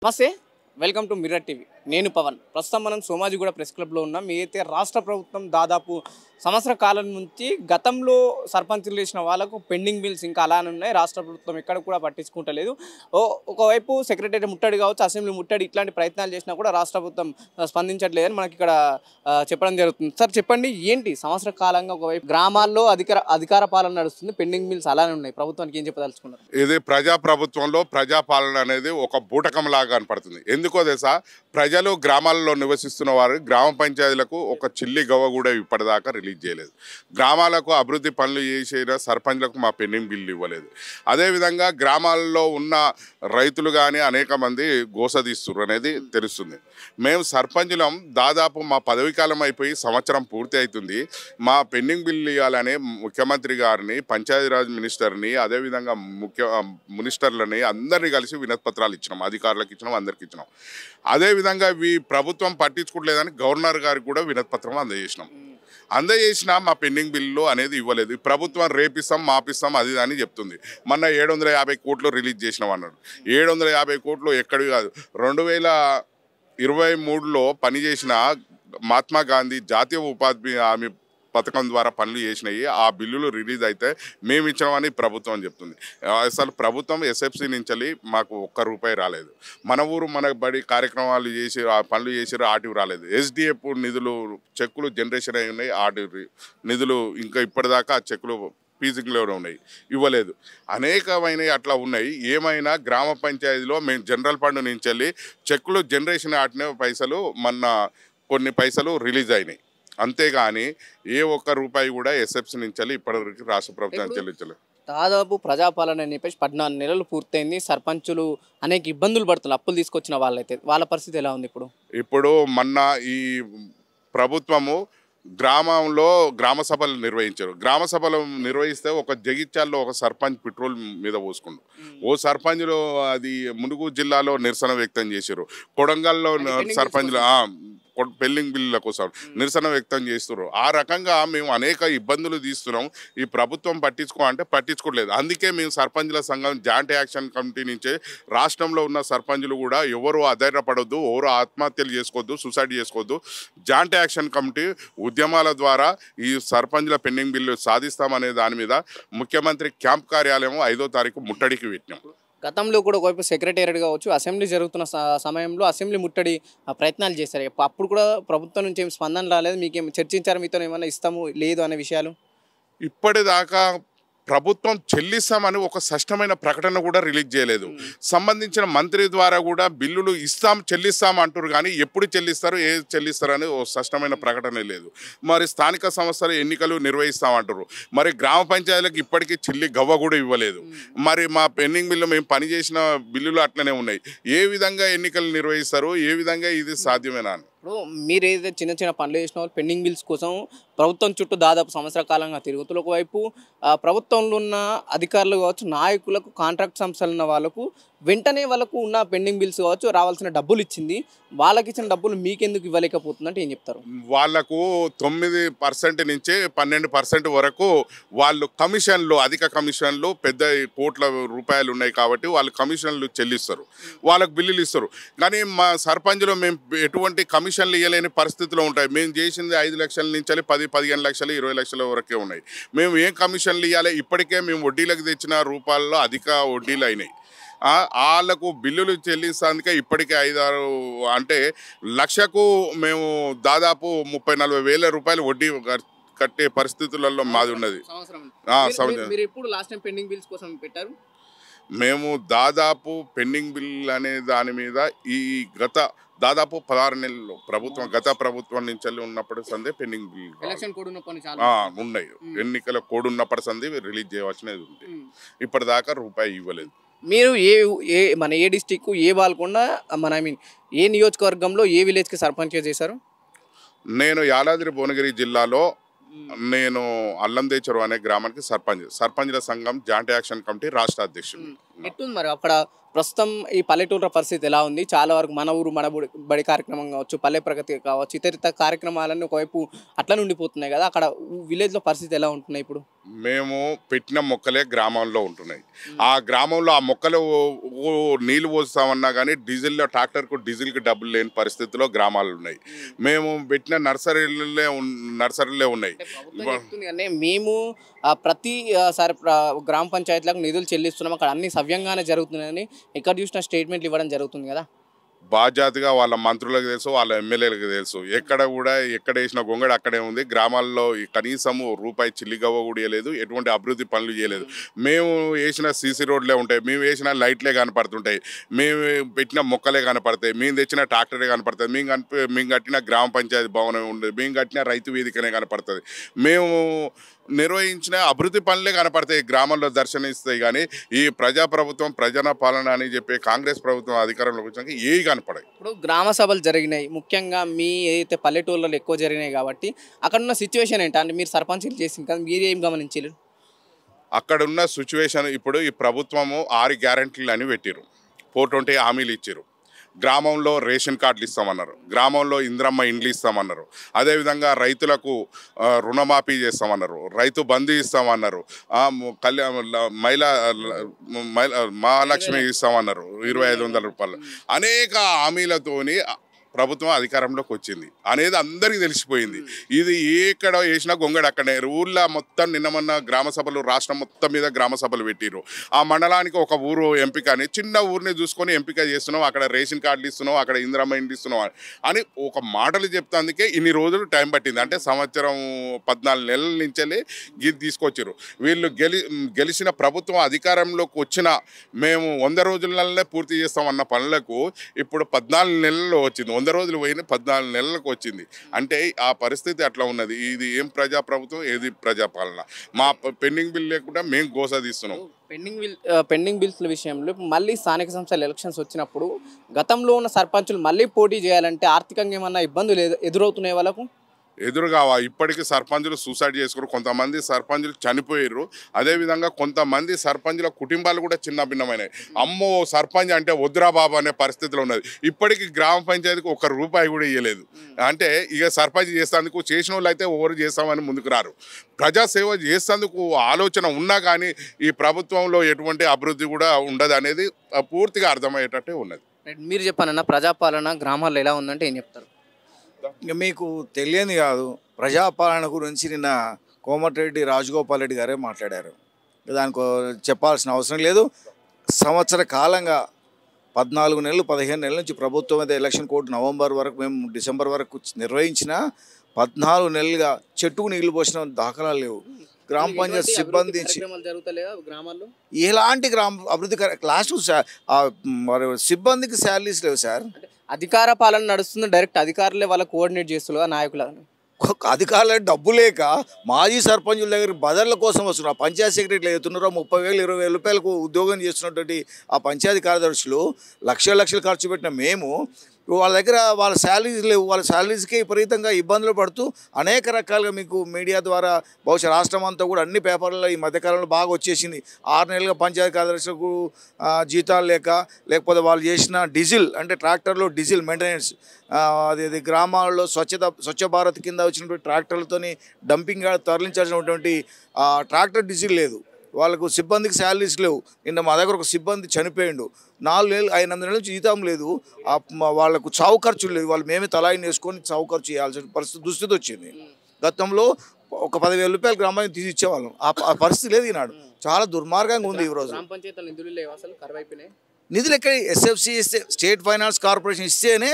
నమస్తే, welcome to mirror TV. నేను పవన్. ప్రస్తుతం మనం సోమాజిగూడ ప్రెస్ క్లబ్లో ఉన్నాం. అయితే రాష్ట్ర ప్రభుత్వం దాదాపు సంవత్సర కాలం నుంచి గతంలో సర్పంచులు చేసిన వాళ్ళకు పెండింగ్ బిల్స్ ఇంకా అలానే ఉన్నాయి. రాష్ట్ర ప్రభుత్వం ఎక్కడ కూడా పట్టించుకుంటలేదు. ఒకవైపు సెక్రటరీ ముట్టడి కావచ్చు, అసెంబ్లీ ముట్టడి ఇట్లాంటి ప్రయత్నాలు చేసినా కూడా రాష్ట్ర ప్రభుత్వం స్పందించట్లేదని మనకి ఇక్కడ చెప్పడం జరుగుతుంది. సార్ చెప్పండి, ఏంటి సంవత్సర కాలంగా ఒకవైపు గ్రామాల్లో అధికార పాలన నడుస్తుంది, పెండింగ్ బిల్స్ అలానే ఉన్నాయి, ప్రభుత్వానికి ఏం చెప్పదలుచుకున్నారు? ఇది ప్రజాప్రభుత్వంలో ప్రజాపాలన అనేది ఒక బూటకం లాగా కనపడుతుంది. ఎందుకో తెలుసా, ప్రజలు గ్రామాల్లో నివసిస్తున్న వారు గ్రామ పంచాయతీలకు ఒక చిల్లి గవ్వ కూడా ఇప్పటిదాకా రిలీజ్ చేయలేదు. గ్రామాలకు అభివృద్ధి పనులు చేసిన సర్పంచ్లకు మా పెండింగ్ బిల్లు ఇవ్వలేదు. అదేవిధంగా గ్రామాల్లో ఉన్న రైతులు కానీ అనేక మంది గోసదీస్తున్నారు అనేది తెలుస్తుంది. మేము సర్పంచులం దాదాపు మా పదవి కాలం అయిపోయి సంవత్సరం పూర్తి అవుతుంది. మా పెండింగ్ బిల్లు ఇవ్వాలని ముఖ్యమంత్రి గారిని, పంచాయతీరాజ్ మినిస్టర్ని, అదేవిధంగా మినిస్టర్లని అందరినీ కలిసి వినతి పత్రాలు ఇచ్చినాం. అధికారులకు ఇచ్చినాం, అందరికి ఇచ్చినాం. అదేవిధంగా ప్రభుత్వం పట్టించుకోవట్లేదని గవర్నర్ గారికి కూడా వినతి పత్రం అందజేసినా మా పెండింగ్ బిల్లు అనేది ఇవ్వలేదు. ప్రభుత్వం రేపిస్తాం, మాపిస్తాం, అది అని చెప్తుంది. మొన్న 750 కోట్లు రిలీజ్ చేసినాం అన్నాడు. 750 కోట్లు ఎక్కడివి కాదు. 2023లో పనిచేసిన మహాత్మా గాంధీ జాతీయ ఉపాధి హామీ పథకం ద్వారా పనులు చేసినాయి. ఆ బిల్లులు రిలీజ్ అయితే మేము ఇచ్చినామని ప్రభుత్వం చెప్తుంది. అసలు ప్రభుత్వం ఎస్ఎఫ్సి నుంచి మాకు ₹1 రాలేదు. మన ఊరు మన బడి కార్యక్రమాలు చేసి ఆ పనులు చేసి ఆటివి రాలేదు. ఎస్డిఎఫ్ నిధులు చెక్కులు జనరేషన్ అయి ఉన్నాయి. ఆటి నిధులు ఇంకా ఇప్పటిదాకా ఆ చెక్కులు ఫీజింగ్లో ఉన్నాయి, ఇవ్వలేదు. అనేకమైనవి అట్లా ఉన్నాయి. ఏమైనా గ్రామ పంచాయతీలో మేము జనరల్ ఫండ్ నుంచి చెక్కులు జనరేషన్ ఆటిన పైసలు మొన్న కొన్ని పైసలు రిలీజ్ అయినాయి. అంతేగాని ₹1 కూడా ఎస్ఎఫ్సి నుంచి ఇప్పటివరకు రాష్ట్ర ప్రభుత్వం చెల్లించలేదు. దాదాపు ప్రజాపాలన అని చెప్పేసి 14 నెలలు పూర్తయింది. సర్పంచులు అనేక ఇబ్బందులు పడుతున్నారు. అప్పులు తీసుకొచ్చిన వాళ్ళైతే వాళ్ళ పరిస్థితి ఎలా ఉంది ఇప్పుడు మొన్న ఈ ప్రభుత్వము గ్రామంలో గ్రామ సభలు నిర్వహించారు. గ్రామ సభలు నిర్వహిస్తే ఒక జగిత్యాల్లో ఒక సర్పంచ్ పెట్రోల్ మీద పోసుకుండు. ఓ సర్పంచ్లు అది ములుగు జిల్లాలో నిరసన వ్యక్తం చేశారు. కొడంగల్లో సర్పంచ్లు పెండింగ్ బిల్లుల కోసం నిరసన వ్యక్తం చేస్తున్నారు. ఆ రకంగా మేము అనేక ఇబ్బందులు తీస్తున్నాం. ఈ ప్రభుత్వం పట్టించుకోలేదు. అందుకే మేము సర్పంచుల సంఘం జాయింట్ యాక్షన్ కమిటీ నుంచే రాష్ట్రంలో ఉన్న సర్పంచులు కూడా ఎవరు అధైర్యపడొద్దు, ఎవరు ఆత్మహత్యలు చేసుకోవద్దు, సూసైడ్ చేసుకోవద్దు. జాయింట్ యాక్షన్ కమిటీ ఉద్యమాల ద్వారా ఈ సర్పంచుల పెండింగ్ బిల్లు సాధిస్తామనే దాని మీద ముఖ్యమంత్రి క్యాంప్ కార్యాలయం 5వ తారీఖు ముట్టడికి పెట్టినాం. గతంలో కూడా ఒకవైపు సెక్రటేరియట్ కావచ్చు, అసెంబ్లీ జరుగుతున్న సమయంలో అసెంబ్లీ ముట్టడి ప్రయత్నాలు చేశారు. అప్పుడు కూడా ప్రభుత్వం నుంచి ఏం స్పందన రాలేదు. మీకేం చర్చించారు? మీతో ఏమన్నా ఇస్తాము లేదు అనే విషయాలు? ఇప్పటిదాకా ప్రభుత్వం చెల్లిస్తామని ఒక స్పష్టమైన ప్రకటన కూడా రిలీజ్ చేయలేదు. సంబంధించిన మంత్రి ద్వారా కూడా బిల్లులు చెల్లిస్తాం అంటారు, కానీ ఎప్పుడు చెల్లిస్తారు, ఏది చెల్లిస్తారని ఒక స్పష్టమైన ప్రకటన లేదు. మరి స్థానిక సంస్థల ఎన్నికలు నిర్వహిస్తామంటారు. మరి గ్రామ పంచాయతీలకు ఇప్పటికీ చిల్లి గవ్వ కూడా ఇవ్వలేదు. మరి మా పెండింగ్ బిల్లు మేము పనిచేసిన బిల్లులు అట్లనే ఉన్నాయి. ఏ విధంగా ఎన్నికలు నిర్వహిస్తారు, ఏ విధంగా ఇది సాధ్యమేనా? ఇప్పుడు మీరు ఏదైతే చిన్న చిన్న పనులు చేసిన వాళ్ళు పెండింగ్ బిల్స్ కోసం ప్రభుత్వం చుట్టూ దాదాపు సంవత్సర కాలంగా తిరుగుతున్నారు. ఒకవైపు ప్రభుత్వంలో ఉన్న అధికారులు కావచ్చు, నాయకులకు, కాంట్రాక్ట్ సంస్థలు ఉన్న వాళ్ళకు వెంటనే వాళ్ళకు ఉన్న పెండింగ్ బిల్స్ కావచ్చు రావాల్సిన డబ్బులు ఇచ్చింది. వాళ్ళకి ఇచ్చిన డబ్బులు మీకెందుకు ఇవ్వలేకపోతుందంటే ఏం చెప్తారు? వాళ్లకు 9% నుంచి 12% వరకు వాళ్ళు కమిషన్లు, అధిక కమిషన్లు, పెద్ద కోట్ల రూపాయలు ఉన్నాయి కాబట్టి వాళ్ళు కమిషన్లు చెల్లిస్తారు, వాళ్ళకు బిల్లులు ఇస్తారు. కానీ మా సర్పంచ్లో మేము ఎటువంటి కమిషన్లు ఇవ్వలేని పరిస్థితిలో ఉంటాయి. మేము చేసింది 5 లక్షల నుంచి 10-15 లక్షలు, 20 లక్షల వరకే ఉన్నాయి. మేము ఏం కమిషన్లు ఇవ్వాలి? ఇప్పటికే మేము వడ్డీలకు తెచ్చిన రూపాయల్లో అధిక వడ్డీలు అయినాయి. వాళ్ళకు బిల్లులు చెల్లిస్తానికే ఇప్పటికే 5-6 అంటే లక్షకు మేము దాదాపు 30-40 వేల రూపాయలు వడ్డీ కట్టే పరిస్థితులలో మాది ఉన్నది. మేము దాదాపు పెండింగ్ బిల్ అనే దాని మీద ఈ గత దాదాపు 16 నెలలు గత ప్రభుత్వం నుంచి ఉన్నప్పటి సందే పెండింగ్ బిల్ ఉన్నాయి. ఎన్నికల కోడ్ ఉన్నప్పటి సంది రిలీజ్ చేయవలసినది ఉంది. ఇప్పటిదాకా ₹1 ఇవ్వలేదు. మీరు మన ఏ డిస్టిక్, ఏ బాల్కొండ, ఏ నియోజకవర్గంలో ఏ విలేజ్కి సర్పంచ్గా చేశారు? నేను యాదాద్రి భువనగిరి జిల్లాలో నేను అల్లందేచరు అనే గ్రామానికి సర్పంచ్ల సంఘం జాయింట్ యాక్షన్ కమిటీ రాష్ట్ర అధ్యక్షుడు. ఎట్టుంది మరి అక్కడ ప్రస్తుతం ఈ పల్లెటూరు పరిస్థితి ఎలా ఉంది? చాలా వరకు మన ఊరు మన బడి కార్యక్రమం కావచ్చు, పల్లె ప్రగతి కావచ్చు, ఇతర కార్యక్రమాలన్నీ ఒకవైపు అట్లా ఉండిపోతున్నాయి కదా. అక్కడ విలేజ్లో పరిస్థితి ఎలా ఉంటున్నాయి ఇప్పుడు? మేము పెట్టిన మొక్కలే గ్రామంలో ఉంటున్నాయి. ఆ గ్రామంలో ఆ మొక్కలు నీళ్లు పోస్తామన్నా కానీ ట్రాక్టర్కు డీజిల్కి డబ్బులు లేని పరిస్థితిలో గ్రామాలు ఉన్నాయి. మేము పెట్టిన నర్సరీలే ఉన్నాయి. మేము ప్రతి సారి గ్రామ పంచాయతీలకు నిధులు చెల్లిస్తున్నాం, అక్కడ అన్ని సవ్యంగానే జరుగుతున్నాయని ఎక్కడ చూసిన స్టేట్మెంట్లు ఇవ్వడం జరుగుతుంది కదా. బాధ్యతగా వాళ్ళ మంత్రులకు తెలుసు, వాళ్ళ ఎమ్మెల్యేలకు తెలుసు. ఎక్కడ వేసిన గొంగడి అక్కడే ఉంది. గ్రామాల్లో కనీసము రూపాయి చిల్లిగవ్వ కూడా ఇవ్వలేదు, ఎటువంటి అభివృద్ధి పనులు చేయలేదు. మేము వేసిన సీసీ రోడ్లే ఉంటాయి, మేము వేసిన లైట్లే కనపడుతుంటాయి, మేము పెట్టిన మొక్కలే కనపడతాయి, మేము తెచ్చిన ట్రాక్టరే కనపడుతుంది, మేము కట్టిన గ్రామ పంచాయతీ భవనం ఉండదు, మేము కట్టిన రైతు వేదికనే కనపడుతుంది, మేము నిర్వహించిన అభివృద్ధి పనులే కనపడతాయి, గ్రామంలో దర్శనమిస్తాయి. కానీ ఈ ప్రజాప్రభుత్వం ప్రజల పాలన అని చెప్పి కాంగ్రెస్ ప్రభుత్వం అధికారంలోకి వచ్చాక ఏవి కనపడాయి. ఇప్పుడు గ్రామ సభలు జరిగినాయి, ముఖ్యంగా మీ ఏదైతే పల్లెటూళ్ళలో ఎక్కువ జరిగినాయి కాబట్టి అక్కడ ఉన్న సిచ్యువేషన్ ఏంటి అంటే మీరు సర్పంచ్లు చేసింది కదా, మీరు ఏం గమనించారు? అక్కడ ఉన్న సిచ్యువేషన్ ఇప్పుడు ఈ ప్రభుత్వము 6 గ్యారెంటీలు అని పెట్టారు, 420 హామీలు ఇచ్చారు. గ్రామంలో రేషన్ కార్డులు ఇస్తామన్నారు, గ్రామంలో ఇంద్రమ్మ ఇండ్లు ఇస్తామన్నారు, అదేవిధంగా రైతులకు రుణమాఫీ చేస్తామన్నారు, రైతు బంధు ఇస్తామన్నారు, మహాలక్ష్మి ఇస్తామన్నారు 2500 రూపాయలు. అనేక హామీలతోని ప్రభుత్వం అధికారంలోకి వచ్చింది అనేది అందరికీ తెలిసిపోయింది. ఇది ఎక్కడ వేసినా గొంగడి అక్కడే. ఊళ్ళో మొత్తం నిన్న గ్రామ సభలు, రాష్ట్రం మొత్తం మీద గ్రామ సభలు పెట్టిరు. ఆ మండలానికి ఒక ఊరు ఎంపిక అని, చిన్న ఊరిని చూసుకొని ఎంపిక చేస్తున్నాం, అక్కడ రేషన్ కార్డులు ఇస్తున్నాం, అక్కడ ఇందిరమ్మ ఇండ్లు ఇస్తున్నాం అని ఒక మాటలు చెప్తాందుకే ఇన్ని రోజులు టైం పట్టింది. అంటే సంవత్సరం 14 నెలల నుంచే ఇది తీసుకొచ్చారు. వీళ్ళు గెలిచిన ప్రభుత్వం అధికారంలోకి వచ్చిన మేము 100 రోజులనే పూర్తి చేస్తామన్న పనులకు ఇప్పుడు 14 నెలల్లో వచ్చింది. 100 రోజులు పోయిన 14 నెలలకు వచ్చింది. అంటే ఆ పరిస్థితి అట్లా ఉన్నది. ఇది ఏం ప్రజాప్రభుత్వం, ఏది ప్రజాపాలన? మా పెండింగ్ బిల్ లేకుండా మేము గోసదీస్తున్నాం. పెండింగ్ బిల్స్ విషయంలో మళ్ళీ స్థానిక సంస్థల ఎలక్షన్స్ వచ్చినప్పుడు గతంలో ఉన్న సర్పంచులు మళ్ళీ పోటీ చేయాలంటే ఆర్థికంగా ఏమన్నా ఇబ్బందులు ఎదురవుతున్నాయి వాళ్ళకు? ఎదురుగావా ఇప్పటికీ సర్పంచులు సూసైడ్ చేసుకున్నారు, కొంతమంది సర్పంచులు చనిపోయారు. అదేవిధంగా కొంతమంది సర్పంచుల కుటుంబాలు కూడా చిన్న భిన్నమైనవి. అమ్మో సర్పంచ్ అంటే వద్దురా బాబు అనే పరిస్థితిలో ఉన్నది. ఇప్పటికీ గ్రామ పంచాయతీకి 1 రూపాయి కూడా ఇవ్వలేదు. అంటే ఇక సర్పంచ్ చేసేందుకు చేసిన వాళ్ళు అయితే ఎవరు చేస్తామని ముందుకు రారు. ప్రజాసేవ చేసేందుకు ఆలోచన ఉన్నా కానీ ఈ ప్రభుత్వంలో ఎటువంటి అభివృద్ధి కూడా ఉండదు అనేది పూర్తిగా అర్థమయ్యేటట్టే ఉన్నది. మీరు చెప్పానన్న ప్రజాపాలన గ్రామాల్లో ఎలా ఉందంటే ఏం చెప్తారు? మీకు తెలియని కాదు, ప్రజాపాలన గురించి నిన్న కోమటిరెడ్డి రాజగోపాల్ రెడ్డి గారే మాట్లాడారు. దానికి చెప్పాల్సిన అవసరం లేదు. సంవత్సర కాలంగా 14 నెలలు 15 నెలల నుంచి ప్రభుత్వం అయితే ఎలక్షన్ కోడ్ నవంబర్ వరకు, మేము డిసెంబర్ వరకు నిర్వహించిన 14 నెలలుగా చెట్టుకు నీళ్లు పోసిన దాఖలాలు లేవు. గ్రామ పంచాయతీ సిబ్బంది ఎలాంటి అభివృద్ధి క్లాస్ సిబ్బందికి శాలరీస్ లేవు సార్. అధికార పాలన నడుస్తుంది, డైరెక్ట్ అధికారులే వాళ్ళ కోఆర్డినేట్ చేస్తున్నారు నాయకులను. అధికారులు డబ్బు లేక మాజీ సర్పంచుల దగ్గర బదర్ల కోసం వస్తున్నారు. పంచాయతీ సెక్రటరీలు అవుతున్నారో 30,000 20,000 రూపాయలకు ఉద్యోగం చేస్తున్నటువంటి ఆ పంచాయతీ కార్యదర్శులు లక్షలు ఖర్చు పెట్టిన మేము వాళ్ళ దగ్గర వాళ్ళ శాలరీస్ లేవు. వాళ్ళ శాలరీస్కే విపరీతంగా ఇబ్బందులు పడుతూ అనేక రకాలుగా మీకు మీడియా ద్వారా బహుశా రాష్ట్రం అంతా కూడా అన్ని పేపర్లలో ఈ మధ్యకాలంలో బాగా వచ్చేసింది. 6 నెలలుగా పంచాయతీ కార్యదర్శులకు జీతాలు లేకపోతే వాళ్ళు చేసిన డీజిల్ అంటే ట్రాక్టర్లో డీజిల్ మెయింటెనెన్స్, అది గ్రామాల్లో స్వచ్ఛ భారత్ కింద వచ్చినటువంటి ట్రాక్టర్లతోని డంపింగ్ తరలించాల్సినటువంటి ట్రాక్టర్ డీజిల్ లేదు. వాళ్ళకు సిబ్బందికి శాలరీస్ లేవు. నిన్న మా దగ్గర ఒక సిబ్బంది చనిపోయిండు, 4 నెలలు 5 నెలల నుంచి జీతం లేదు. వాళ్ళకు చావు ఖర్చులు లేదు. వాళ్ళు మేమే తలాయిని వేసుకొని చావు ఖర్చు చేయాల్సిన దుస్థితి వచ్చింది. గతంలో ఒక 10,000 రూపాయలు గ్రామాన్ని తీసి ఇచ్చేవాళ్ళం. ఆ పరిస్థితి లేదు ఈనాడు. చాలా దుర్మార్గంగా ఉంది ఈరోజు. నిధులు ఎక్కడ? ఎస్ఎఫ్సి ఇస్తే, స్టేట్ ఫైనాన్స్ కార్పొరేషన్ ఇస్తేనే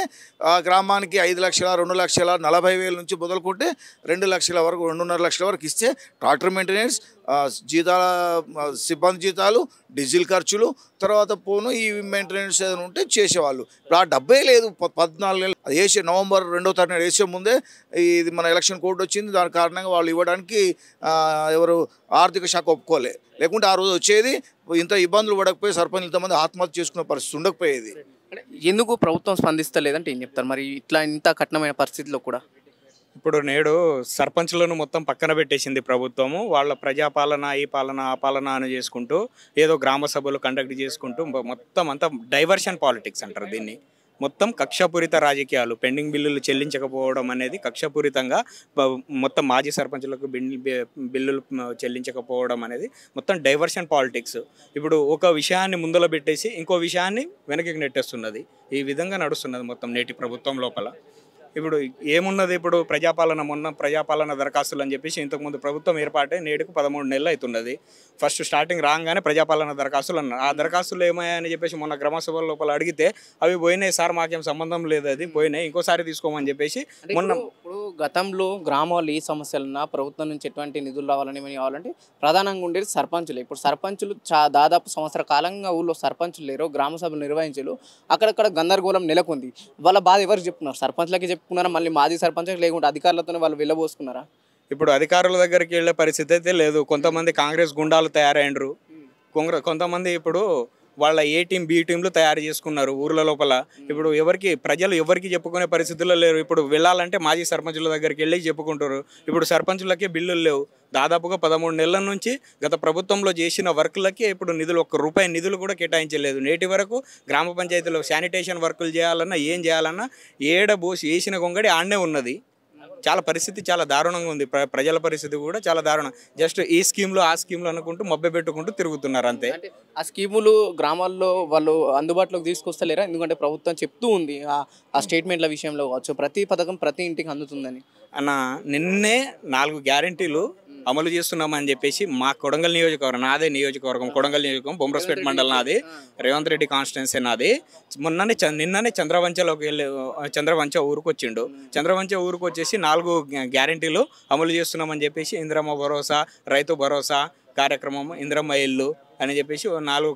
గ్రామానికి 5 లక్షల 2 లక్షల 40,000 నుంచి మొదలుకుంటే 2 లక్షల వరకు 2.5 లక్షల వరకు ఇస్తే ట్రాక్టర్ మెయింటెనెన్స్, జీతాల సిబ్బంది జీతాలు, డీజిల్ ఖర్చులు, తర్వాత పోను ఈ మెయింటెనెన్స్ ఏదైనా ఉంటే చేసేవాళ్ళు. ఇప్పుడు ఆ డబ్బే లేదు. 14 నెలలు వేసే నవంబర్ 2వ తారీఖున వేసే ముందే ఇది మన ఎలక్షన్ కోడ్ వచ్చింది. దాని కారణంగా వాళ్ళు ఇవ్వడానికి ఎవరు ఆర్థిక శాఖ ఒప్పుకోలే. లేకుంటే ఆ రోజు వచ్చేది, ఇంత ఇబ్బందులు పడకపోయి సర్పంచ్ ఇంతమంది ఆత్మహత్య చేసుకునే పరిస్థితి ఉండకపోయేది. ఎందుకు ప్రభుత్వం స్పందిస్తలేదంటే ఏం చెప్తారు మరి ఇంత కఠినమైన పరిస్థితిలో కూడా? ఇప్పుడు నేడు సర్పంచ్లను మొత్తం పక్కన పెట్టేసింది ప్రభుత్వము. వాళ్ళ ప్రజాపాలన, ఈ పాలన ఆ పాలన అని చేసుకుంటూ ఏదో గ్రామ సభలు కండక్ట్ చేసుకుంటూ మొత్తం అంతా డైవర్షన్ పాలిటిక్స్ అంటారు దీన్ని. మొత్తం కక్షపూరిత రాజకీయాలు, పెండింగ్ బిల్లులు చెల్లించకపోవడం అనేది కక్షపూరితంగా మొత్తం మాజీ సర్పంచులకు బిల్లులు చెల్లించకపోవడం అనేది మొత్తం డైవర్షన్ పాలిటిక్స్. ఇప్పుడు ఒక విషయాన్ని ముందర పెట్టేసి ఇంకో విషయాన్ని వెనక్కి నెట్టేస్తున్నది. ఈ విధంగా నడుస్తున్నది మొత్తం నేటి ప్రభుత్వం లోపల. ఇప్పుడు ఏమున్నది, ఇప్పుడు మొన్న ప్రజాపాలన దరఖాస్తులు అని చెప్పేసి ఇంతకుముందు ప్రభుత్వం ఏర్పాటై నేడుకు 13 నెలలు అవుతున్నది. ఫస్ట్ స్టార్టింగ్ రాగానే ప్రజాపాలన దరఖాస్తులు అన్నారు. ఆ దరఖాస్తులు ఏమయ్యాయని చెప్పేసి మొన్న గ్రామసభల లోపల అడిగితే అవి పోయినాయి సార్, మాకేం సంబంధం లేదు, అది పోయినాయి, ఇంకోసారి తీసుకోమని చెప్పేసి మొన్న. ఇప్పుడు గతంలో గ్రామాలు ఏ సమస్యలున్నా ప్రభుత్వం నుంచి ఎటువంటి నిధులు రావాలని ఏమని కావాలంటే ప్రధానంగా ఉండేది సర్పంచులు. ఇప్పుడు సర్పంచులు దాదాపు సంవత్సర కాలంగా ఊళ్ళో సర్పంచులు లేరు, గ్రామ సభలు నిర్వహించలు, అక్కడక్కడ గందరగోళం నెలకొంది. వాళ్ళ బాధ ఎవరికి చెప్తున్నారు? సర్పంచ్లకి చెప్పుకున్నారా, మళ్ళీ మాజీ సర్పంచ్కి, లేకుంటే అధికారులతోనే వాళ్ళు వెళ్ళబోసుకున్నారా? ఇప్పుడు అధికారుల దగ్గరికి వెళ్ళే పరిస్థితి అయితే లేదు. కొంతమంది కాంగ్రెస్ గుండాలు తయారైనరు, కొంతమంది ఇప్పుడు వాళ్ళ ఏ టీం బి టీంలు తయారు చేసుకున్నారు ఊర్ల లోపల. ఇప్పుడు ప్రజలు ఎవరికి చెప్పుకునే పరిస్థితుల్లో లేరు. ఇప్పుడు వెళ్ళాలంటే మాజీ సర్పంచుల దగ్గరికి వెళ్ళి చెప్పుకుంటారు. ఇప్పుడు సర్పంచులకే బిల్లులు లేవు. దాదాపుగా 13 నెలల నుంచి గత ప్రభుత్వంలో చేసిన వర్కులకే ఇప్పుడు నిధులు, ₹1 నిధులు కూడా కేటాయించలేదు. నేటి వరకు గ్రామ పంచాయతీలో శానిటేషన్ వర్కులు చేయాలన్నా, ఏం చేయాలన్నా ఏడబోసి వేసిన గొంగడి ఆడనే ఉన్నది. పరిస్థితి చాలా దారుణంగా ఉంది. ప్రజల పరిస్థితి కూడా చాలా దారుణం. జస్ట్ ఈ స్కీమ్లు ఆ స్కీమ్లు అనుకుంటూ మబ్బె పెట్టుకుంటూ తిరుగుతున్నారు అంతే. ఆ స్కీములు గ్రామాల్లో వాళ్ళు అందుబాటులోకి తీసుకొస్తలేరా? ఎందుకంటే ప్రభుత్వం చెప్తూ ఉంది ఆ స్టేట్మెంట్ల విషయంలో కావచ్చు, ప్రతి పథకం ప్రతి ఇంటికి అందుతుందని. నిన్నే 4 గ్యారెంటీలు అమలు చేస్తున్నామని చెప్పేసి మా కొడంగల్ నియోజకవర్గం, నాదే నియోజకవర్గం కొడంగల్ నియోజకవర్గం, బొమ్రస్పేట మండలం నాది, రేవంత్ రెడ్డి కాన్స్టిట్యున్సీ నాది. నిన్ననే చంద్రవంచలోకి వెళ్ళి చంద్రవంచ ఊరికి వచ్చిండు. చంద్రవంచ ఊరికి వచ్చేసి 4 గ్యారెంటీలు అమలు చేస్తున్నామని చెప్పేసి ఇందిరమ్మ భరోసా, రైతు భరోసా కార్యక్రమం, ఇందిరమ్మ ఇల్లు అని చెప్పేసి 4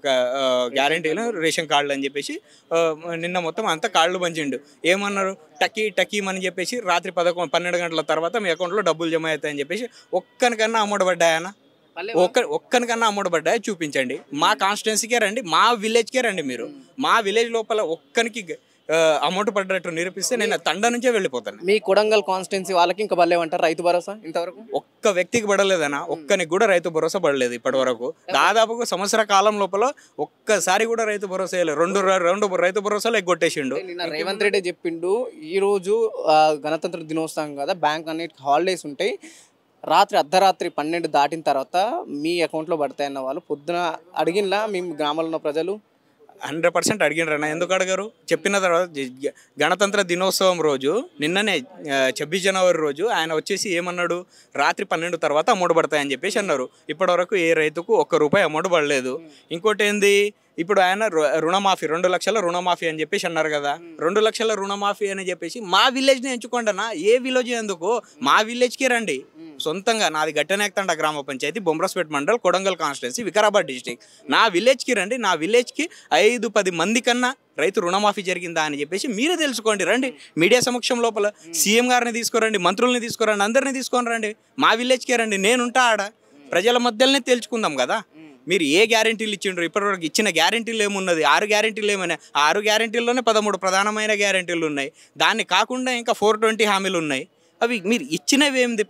గ్యారెంటీలు, రేషన్ కార్డులు అని చెప్పేసి నిన్న మొత్తం అంతా కార్డులు పంచిండు. ఏమన్నారు, టకీమని చెప్పేసి రాత్రి 12 గంటల తర్వాత మీ అకౌంట్లో డబ్బులు జమ అవుతాయని చెప్పేసి ఒక్కనికన్నా అమౌంట్ పడ్డాయన? ఒక్కనికన్నా అమౌంట్ పడ్డాయి చూపించండి. మా కాన్స్టిట్యున్సీకే రండి, మా విలేజ్కే రండి. మీరు మా విలేజ్ లోపల ఒక్కనికి అమౌంట్ పడ్డట్టు నిరూపిస్తే నేను తండ నుంచే వెళ్ళిపోతాను. మీ కొడంగల్ కాన్స్టిట్యున్సీ వాళ్ళకి ఇంకా పడలేమంటారు రైతు భరోసా? ఇంతవరకు ఒక్క వ్యక్తికి పడలేదన్నా, ఒక్కనికి కూడా రైతు భరోసా పడలేదు ఇప్పటి వరకు. దాదాపుగా సంవత్సర కాలం లోపల ఒక్కసారి కూడా రైతు భరోసా వేయలేదు. రెండు రైతు భరోసాలు ఎగ్గొట్టేసిండు. నిన్న రేవంత్ రెడ్డి చెప్పిండు, ఈరోజు గణతంత్ర దినోత్సవం కదా, బ్యాంక్ అన్నిటికి హాలిడేస్ ఉంటాయి, అర్ధరాత్రి 12 దాటిన తర్వాత మీ అకౌంట్లో పడతాయన్న వాళ్ళు పొద్దున అడిగినలా మీ గ్రామంలో ఉన్న ప్రజలు 100% అడిగినరన్న. ఎందుకు అడగరు? చెప్పిన తర్వాత గణతంత్ర దినోత్సవం రోజు, నిన్ననే 26 జనవరి రోజు ఆయన వచ్చేసి ఏమన్నాడు, రాత్రి 12 తర్వాత అమౌంట్ పడతాయని చెప్పేసి అన్నారు. ఇప్పటివరకు ఏ రైతుకు ₹1 అమౌంట్ పడలేదు. ఇంకోటి ఏంది, ఇప్పుడు ఆయన రుణమాఫీ 2 లక్షల రుణమాఫీ అని చెప్పేసి అన్నారు కదా. 2 లక్షల రుణమాఫీ అని చెప్పేసి మా విలేజ్ని ఎంచుకోండి అన్న. ఏ విలేజ్ ఎందుకు, మా విలేజ్కి రండి. సొంతంగా నాది గట్టనేక్తండ గ్రామ పంచాయతీ, బొమ్రస్పేట మండల్, కొడంగల్ కాన్స్టిట్యున్సీ, వికారాబాద్ డిస్టిక్. నా విలేజ్కి రండి. నా విలేజ్కి 5-10 మంది కన్నా రైతు రుణమాఫీ జరిగిందా అని చెప్పేసి మీరే తెలుసుకోండి. రండి మీడియా సమక్షం లోపల సీఎం గారిని తీసుకురండి, మంత్రుల్ని తీసుకురండి, అందరినీ తీసుకొని రండి. మా విలేజ్కే రండి, నేనుంటా ఆడ. ప్రజల మధ్యలోనే తేల్చుకుందాం కదా. మీరు ఏ గ్యారెంటీలు ఇచ్చిండ్రు? ఇప్పటివరకు ఇచ్చిన గ్యారెంటీలు ఏమున్నది? 6 గ్యారెంటీలు ఏమైనా? 6 గ్యారెంటీల్లోనే 13 ప్రధానమైన గ్యారెంటీలు ఉన్నాయి. దాన్ని కాకుండా ఇంకా 420 హామీలు ఉన్నాయి. అవి మీరు ఇచ్చినవి ఏమిది?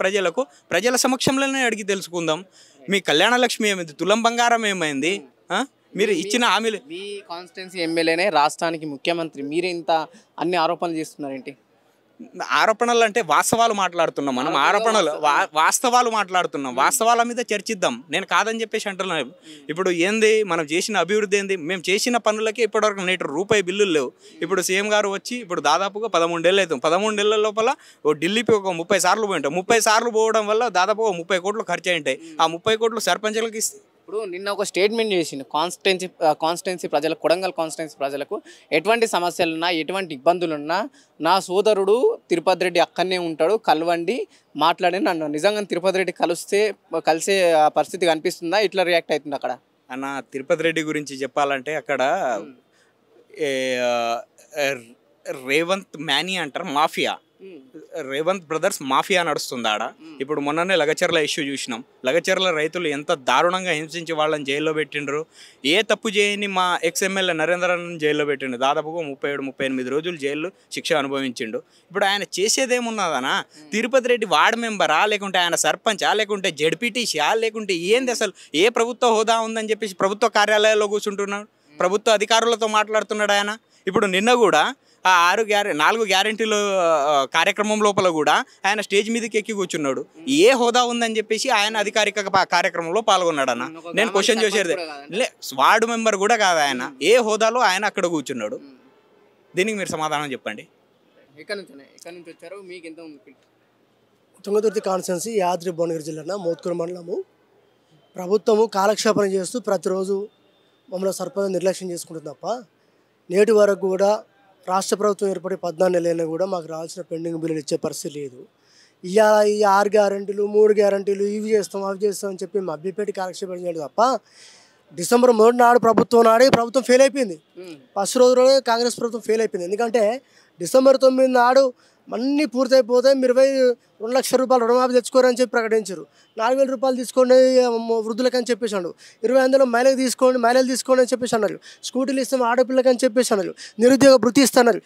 ప్రజల సమక్షంలోనే అడిగి తెలుసుకుందాం. మీ కళ్యాణ లక్ష్మి ఏమైంది? తులం బంగారం ఏమైంది? మీరు ఇచ్చిన హామీలు. మీ కాన్స్టిట్యున్సీ ఎమ్మెల్యేనే రాష్ట్రానికి ముఖ్యమంత్రి, మీరు ఇంత అన్ని ఆరోపణలు చేస్తున్నారేంటి? ఆరోపణలు అంటే వాస్తవాలు మాట్లాడుతున్నాం మనం. వాస్తవాలు మాట్లాడుతున్నాం. వాస్తవాల మీద చర్చిద్దాం. నేను కాదని చెప్పేసి అంటున్నాను. ఇప్పుడు ఏంది మనం చేసిన అభివృద్ధి ఏంది? మేము చేసిన పనులకే ఇప్పటివరకు నేటి ₹1 బిల్లులు లేవు. ఇప్పుడు సీఎం గారు వచ్చి ఇప్పుడు దాదాపుగా 13 ఏళ్ళు అవుతాం. 13 ఏళ్ళ లోపల ఢిల్లీకి ఒక 30 సార్లు పోయింటాం. 30 సార్లు పోవడం వల్ల దాదాపుగా 30 కోట్లు ఖర్చు అయింటాయి. ఆ 30 కోట్లు సర్పంచులకు ఇస్తే ఇప్పుడు నిన్న ఒక స్టేట్మెంట్ చేసింది, కాన్స్టిట్యున్సీ ప్రజలకు, కొడంగల్ కాన్స్టిట్యున్సీ ప్రజలకు ఎటువంటి సమస్యలున్నా, ఎటువంటి ఇబ్బందులున్నా నా సోదరుడు తిరుపతి రెడ్డి అక్కడనే ఉంటాడు, కలవండి, మాట్లాడి నన్ను. నిజంగా తిరుపతి రెడ్డి కలిసే పరిస్థితి కనిపిస్తుందా? ఇట్లా రియాక్ట్ అవుతుంది అక్కడ అన్న? తిరుపతి రెడ్డి గురించి చెప్పాలంటే అక్కడ రేవంత్ మ్యానీ అంటారు, మాఫియా, రేవంత్ బ్రదర్స్ మాఫియా నడుస్తుంది ఆడ. ఇప్పుడు మొన్ననే లగచర్ల ఇష్యూ చూసినాం. లగచర్ల రైతులు ఎంత దారుణంగా హింసించి వాళ్ళని జైల్లో పెట్టిండ్రు. ఏ తప్పు చేయని మా ఎక్స్ఎమ్మెల్యే నరేంద్రన్ జైల్లో పెట్టిండు. దాదాపుగా 37-38 రోజులు జైల్లో శిక్ష అనుభవించిండు. ఇప్పుడు ఆయన చేసేదేమున్నదనా? తిరుపతి రెడ్డి వార్డు మెంబరా, లేకుంటే ఆయన సర్పంచా, లేకుంటే జెడ్పీటీసీయా, లేకుంటే ఏంది అసలు? ఏ ప్రభుత్వ హోదా ఉందని చెప్పేసి ప్రభుత్వ కార్యాలయాల్లో కూర్చుంటున్నాడు, ప్రభుత్వ అధికారులతో మాట్లాడుతున్నాడు ఆయన. ఇప్పుడు నిన్న కూడా ఆ 4 గ్యారెంటీలు కార్యక్రమం లోపల కూడా ఆయన స్టేజ్ మీదకి ఎక్కి కూర్చున్నాడు. ఏ హోదా ఉందని చెప్పేసి ఆయన అధికారిక కార్యక్రమంలో పాల్గొన్నాడు అన్న. నేను క్వశ్చన్ చేసేది వార్డు మెంబర్ కూడా కాదు ఆయన. ఏ హోదాలో ఆయన అక్కడ కూర్చున్నాడు? దీనికి మీరు సమాధానం చెప్పండి. ఎక్కడి నుంచి వచ్చారు? మీకు ఎంత ఉంది? తుంగతుర్తి కాన్స్టిట్యున్సీ, యాదాద్రి భువనగిరి జిల్లా, మోత్కూరు మండలము. ప్రభుత్వము కాలక్షేపణ చేస్తూ ప్రతిరోజు మమ్మల్ని సర్పంచ్ నిర్లక్ష్యం చేసుకుంటుంది తప్ప నేటి వరకు కూడా రాష్ట్ర ప్రభుత్వం ఏర్పడి 14 నెలలైనా కూడా మాకు రావాల్సిన పెండింగ్ బిల్లులు ఇచ్చే పరిస్థితి లేదు. ఇవాళ ఈ 6 గ్యారెంటీలు 3 గ్యారెంటీలు ఇవి చేస్తాం అవి చేస్తాం అని చెప్పి మభ్యపెట్టి కాలక్షేపణ చేయడం తప్ప డిసెంబర్ 3 నాడు ప్రభుత్వం ఫెయిల్ అయిపోయింది. ఫస్ట్ రోజులోనే కాంగ్రెస్ ప్రభుత్వం ఫెయిల్ అయిపోయింది. ఎందుకంటే డిసెంబర్ 9 నాడు అన్నీ పూర్తయిపోతే మీరు 2 లక్షల రూపాయలు రుణమాఫీ తెచ్చుకోరని చెప్పి ప్రకటించారు. 4,000 రూపాయలు తీసుకోండి వృద్ధులకు అని చెప్పేసి 20,000 మైలేజ్ తీసుకోండి అని చెప్పేసి అన్నారు. స్కూటీలు ఇస్తాం ఆడపిల్లకి అని చెప్పేసి అన్నారు. నిరుద్యోగ భృతి ఇస్తున్నారు.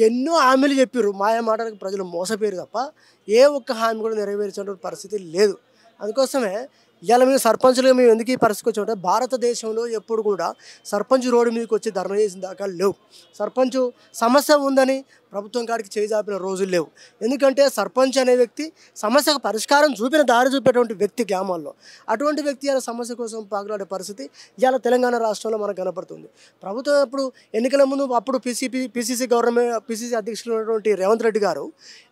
ఎన్నో హామీలు చెప్పారు. మాయ మాటలకు ప్రజలు మోసపోయారు తప్ప ఏ ఒక్క హామీ కూడా నెరవేర్చే పరిస్థితి లేదు. అందుకోసమే ఇవాళ మేము సర్పంచులుగా మేము ఎందుకు ఈ పరిస్థితికి వచ్చామంటే భారతదేశంలో ఎప్పుడు కూడా సర్పంచ్ రోడ్డు మీదకి వచ్చి ధర్నా చేసిన దాకా లేవు. సర్పంచ్ సమస్య ఉందని ప్రభుత్వం కాడికి చేజాపిన రోజులు లేవు. ఎందుకంటే సర్పంచ్ అనే వ్యక్తి సమస్యకు పరిష్కారం దారి చూపేటువంటి వ్యక్తి గ్రామాల్లో. అటువంటి వ్యక్తి అనే సమస్య కోసం పాకులాడే పరిస్థితి ఇవాళ తెలంగాణ రాష్ట్రంలో మనకు కనపడుతుంది. ప్రభుత్వం అప్పుడు ఎన్నికల ముందు అప్పుడు పిసిసి అధ్యక్షులు ఉన్నటువంటి రేవంత్ రెడ్డి గారు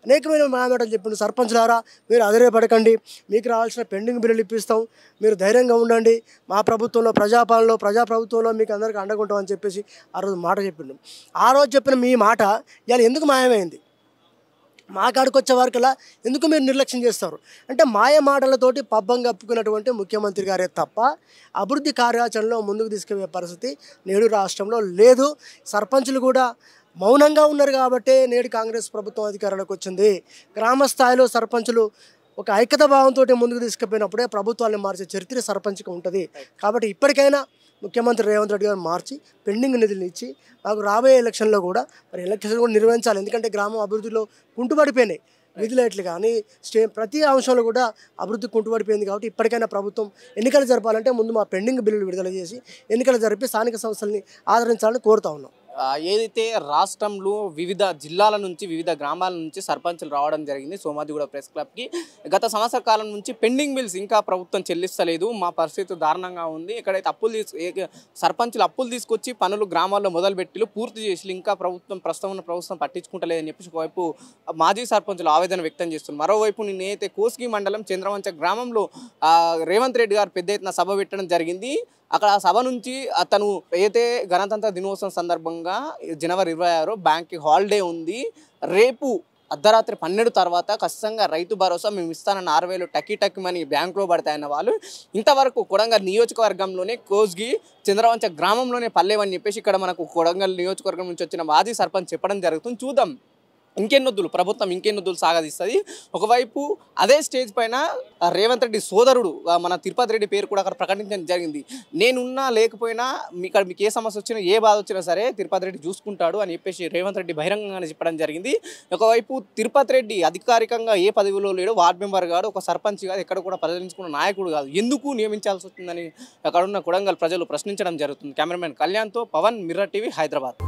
అనేకమైన మాటలు చెప్పిండు. సర్పంచ్లారా మీరు అధైర్యపడకండి, మీకు రావాల్సిన పెండింగ్ బిల్లులు ఇప్పిస్తాం, మీరు ధైర్యంగా ఉండండి, మా ప్రభుత్వంలో ప్రజాప్రభుత్వంలో మీకు అందరికీ అండగుంటాం అని చెప్పేసి ఆ రోజు మాట చెప్పిండు. ఆ రోజు చెప్పిన మీ మాట ఇవాళ ఎందుకు మాయమైంది? మా కాడికి వచ్చే వరకలా ఎందుకు మీరు నిర్లక్ష్యం చేస్తారు అంటే మాయ మాటలతోటి పబ్బం కప్పుకున్నటువంటి ముఖ్యమంత్రి గారే తప్ప అభివృద్ధి కార్యాచరణలో ముందుకు తీసుకునే పరిస్థితి నేడు రాష్ట్రంలో లేదు. సర్పంచులు కూడా మౌనంగా ఉన్నారు కాబట్టే నేడు కాంగ్రెస్ ప్రభుత్వం అధికారంలోకి వచ్చింది. గ్రామ స్థాయిలో సర్పంచులు ఒక ఐక్యత భావంతో ముందుకు తీసుకుపోయినప్పుడే ప్రభుత్వాన్ని మార్చే చరిత్ర సర్పంచ్కి ఉంటుంది. కాబట్టి ఇప్పటికైనా ముఖ్యమంత్రి రేవంత్ రెడ్డి గారు మార్చి పెండింగ్ నిధులు ఇచ్చి మాకు రాబోయే ఎలక్షన్లో కూడా ఎలక్షన్ కూడా నిర్వహించాలి. ఎందుకంటే గ్రామం అభివృద్ధిలో కుంటుపడిపోయినాయి. విధులైట్లు కానీ ప్రతి అంశంలో కూడా అభివృద్ధి కుంటుపడిపోయింది. కాబట్టి ఇప్పటికైనా ప్రభుత్వం ఎన్నికలు జరపాలంటే ముందు మా పెండింగ్ బిల్లులు విడుదల చేసి ఎన్నికలు జరిపి స్థానిక సంస్థల్ని ఆదరించాలని కోరుతా ఉన్నాం. ఏదైతే రాష్ట్రంలో వివిధ జిల్లాల నుంచి వివిధ గ్రామాల నుంచి సర్పంచులు రావడం జరిగింది సోమాజిగూడ ప్రెస్ క్లబ్కి. గత సంవత్సర కాలం నుంచి పెండింగ్ బిల్స్ ఇంకా ప్రభుత్వం చెల్లిస్తలేదు, మా పరిస్థితి దారుణంగా ఉంది, ఇక్కడైతే సర్పంచులు అప్పులు తీసుకొచ్చి పనులు గ్రామాల్లో మొదలుపెట్టి పూర్తి చేసి ఇంకా ప్రభుత్వం పట్టించుకుంటలేదని చెప్పేసి ఒకవైపు మాజీ సర్పంచులు ఆవేదన వ్యక్తం చేస్తున్నారు. మరోవైపు నేనైతే కోస్గి మండలం చంద్రవంచ గ్రామంలో రేవంత్ రెడ్డి గారు పెద్ద ఎత్తున సభ పెట్టడం జరిగింది. అక్కడ ఆ సభ నుంచి అతను అయితే గణతంత్ర దినోత్సవం సందర్భంగా జనవరి 26 బ్యాంక్కి హాలిడే ఉంది, రేపు అర్ధరాత్రి 12 తర్వాత ఖచ్చితంగా రైతు భరోసా మేము ఇస్తానన్న 6,000 టక్కిమని బ్యాంకులో పడతాయన్న వాళ్ళు ఇంతవరకు కొడంగల్ నియోజకవర్గంలోనే కోస్గి చంద్రవంచ గ్రామంలోనే పల్లేవని చెప్పేసి ఇక్కడ మనకు కొడంగల్ నియోజకవర్గం నుంచి వచ్చిన మాజీ సర్పంచ్ చెప్పడం జరుగుతుంది. చూద్దాం ప్రభుత్వం ఇంకెన్నొద్దులు సాగదీస్తుంది. ఒకవైపు అదే స్టేజ్ పైన రేవంత్ రెడ్డి సోదరుడు మన తిరుపతి రెడ్డి పేరు కూడా అక్కడ ప్రకటించడం జరిగింది. నేనున్నా లేకపోయినా మీకు ఏ సమస్య వచ్చినా ఏ బాధ వచ్చినా సరే తిరుపతి రెడ్డి చూసుకుంటాడు అని చెప్పేసి రేవంత్ రెడ్డి బహిరంగంగానే చెప్పడం జరిగింది. ఒకవైపు తిరుపతి రెడ్డి అధికారికంగా ఏ పదవిలో లేడు, వార్డు మెంబర్ కాదు, ఒక సర్పంచ్ కాదు, ఎక్కడ కూడా పరిశీలించుకున్న నాయకుడు కాదు, ఎందుకు నియమించాల్సి వస్తుందని అక్కడున్న కొడంగల్ ప్రజలు ప్రశ్నించడం జరుగుతుంది. కెమెరామెన్ కళ్యాణ్తో పవన్, మిర్రర్ టీవీ, హైదరాబాద్.